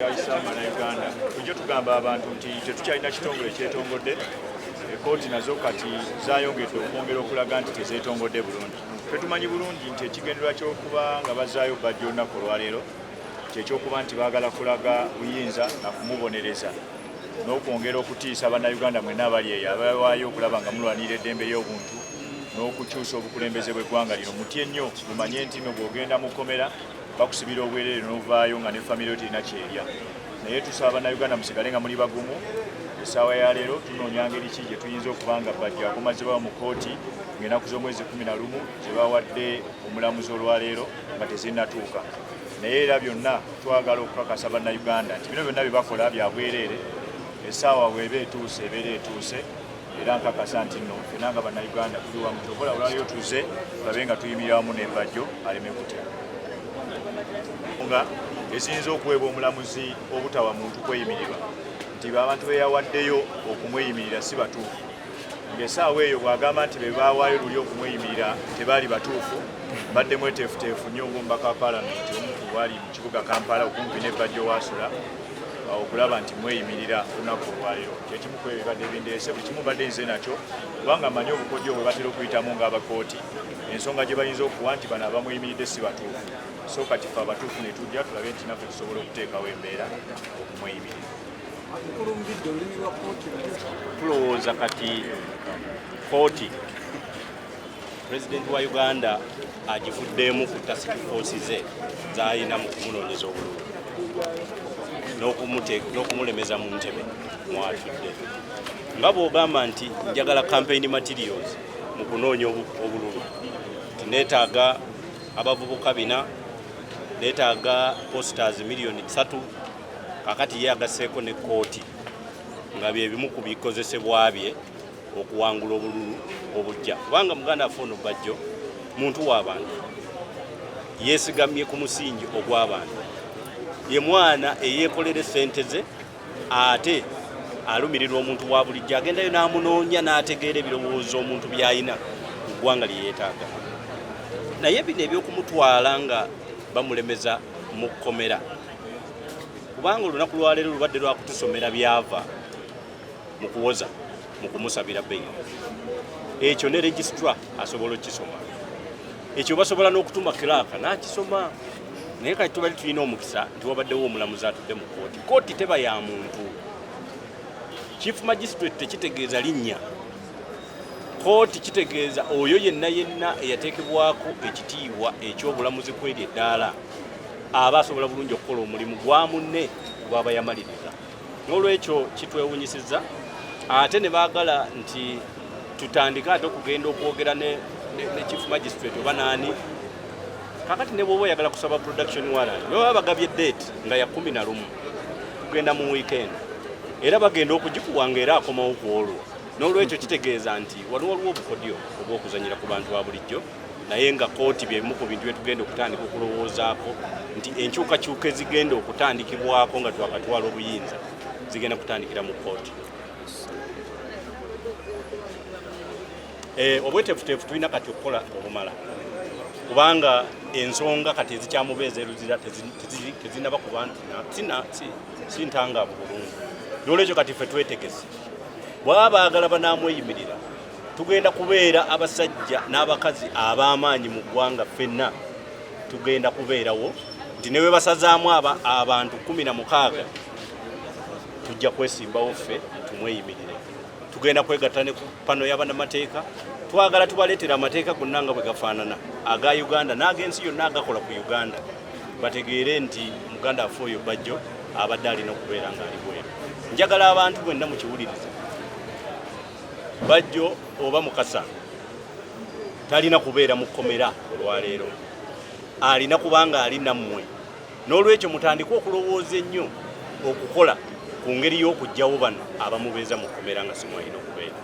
Uganda tujja tugamba abantu nti tetukyalina kitongole kyetongodde, ekkooti nazo kati zaayongedde okwongera okulaga nti tezeetongodde bulungi. Tumanyi bulungi nti ekigendererwa ky'okuba nga bazaayo Bajjo olunaku olwaleero kyekyokuba nti baagala kulaga buyinza na kumubonereza n'okwongera okutiisa bannayuganda mwenna abali eyo abawaayo okulaba nga mulwanirira eddembe ly'obuntu n'okukyusa obukulembeze bw'eggwanga lino. Mutye nnyo mumanye nti no bw'ogenda mu kkomera bakusibira obwereere n'ovaayo nga ne famire terina kyerya. Naye tusaba bannayuganda musigale nga muli bagumu. Essaawa ya leero tunoonya ngeri ki gye tuyinza okuba nga Bajjo akomazibwawo mu kkooti ng'ennaku z'omwezi 11 ze bawadde omulamuzi olwaleero nga tezinnatuuka. Naye era byonna twagala okukakasa bannayuganda nti bino byonna bye bakola bya bwereere, essaawa bw'eba etuuse ebeera etuuse, era nkakasa nti nno ffenna nga bannayuganda tuli wamu tokola olwaleero tuze tulabe nga tuyimirira wamu ne Bajjo aleme kutya. Nga eziyinza okuweebwa omulamuzi obutawa muntu kweyimirirwa nti abantu be yawaddeyo okumweyimirira si batuufu. Ng'essaawa eyo bw'agamba nti be baawaayo luli okumweyimirira tebaali batuufu, mbadde mweteefuteefu nnyo ng'omubaka wa Paalamenti omuntu bwali mu kibuga Kampala okumpi ne Bajjo waasula okulaba nti mweyimirira lunaku olwaleero. Kyekimu ku ebibadde bindeese, buli kimu badde nze nakyo kubanga mmanyi obukodyo bwe batera okuyitamu ng'abakooti, ensonga gye bayinza okuwa nti bano abamuyimiridde si batuufu. So kati ffe abatuufu ne tujja tulabe nti naffe tusobola okuteekawo embeera okumweyimirira. Tulowooza kati kkooti Pulezidenti wa Uganda agivuddeemu ku task force ze z'alina mu kumunoonyeza obululu n'okumulemeza mu ntebe mwatudde. Nga bw'ogamba nti njagala campaign materials mu kunoonya obululu, neetaaga abavubuka 4, neetaaga posters milioni 3, kakati ye agasseeko ne kkooti nga bye bimu ku bikozesebwa bye okuwangula obululu obujja. Kubanga muganda affe ono Bajjo muntu w'abantu, yeesigamye ku musingi ogw'abantu, ye mwana eyeekolera ssente ze ate alumirirwa omuntu wa bulijjo, agendayo n'amunoonya n'ategeera ebirowoozo omuntu by'alina mu ggwanga lye yeetaaga. Naye bino ebyokumutwala nga bamulemeza mu kkomera, kubanga olunaku lwaleero lubadde lwakutusomera byava mu kuwoza mu kumusabira bbeeyi. Ekyo ne registra asobola okukisoma, ekyo basobola n'okutuma kiraaka n'akisoma. Naye kati tubali tulina omukisa nti wabaddewo omulamuzi atudde mu kkooti. Kkooti teba ya muntu, chief magistrate tekitegeeza linnya, kkooti kitegeeza oyo yenna eyateekebwako ekitiibwa eky'obulamuzi kweri eddaala aba asobola bulungi okukola omulimu gwa munne gw'aba yamaliriza. N'olwekyo kitwewunyisizza, ate ne baagala nti tutandike ate okugenda okwogera ne chief magistrate oba naani. Kakati ne bw'oba oyagala kusaba production warrant, bwe baba bagabye date nga ya 11 kugenda mu weekend, era bagenda okugikuwanga era akomawo ku olwo. N'olwekyo kitegeeza nti waliwo obukodyo obw'okuzanyira ku bantu ba bulijjo, naye nga kkooti byemu ku bintu bye tugenda okutandika okulowoozaako nti enkyukakyuka ezigenda okutandikibwako nga twakatwala obuyinza zigenda kutandikira mu kkooti. Obweteefuteefu tulina kati okukola obumala, kubanga ensonga kati ezikyamubeeza eruzira tezinaba kuba nti si ntangaavu bulungi. N'olwekyo kati ffe twetegese, bw'aba baagala banaamweyimirira, tugenda kubeera abasajja n'abakazi ab'amaanyi mu ggwanga. Ffenna tugenda kubeerawo nti ne bwe basazaamu abantu 16 tujja kwesimbawo ffe tumweyimirire. Tugenda kwegatta ne ku pano y'abannamateeka, twagala tubaleetera amateeka gonna nga bwe gafaanana aga Uganda n'ag'ensi yonna agakola ku Uganda, bategeere nti muganda affe oyo Bajjo abadde alina okubeera ng'ali bweru. Njagala abantu bwenna mukiwulirize, Bajjo oba Mukasa talina kubeera mu kkomera olwaleero, alina kubanga ali nammwe. N'olwekyo mutandike okulowooza ennyo okukola ku ngeri y'okuggyawo bano abamubeeza mu kkomera nga simwalina okubeera.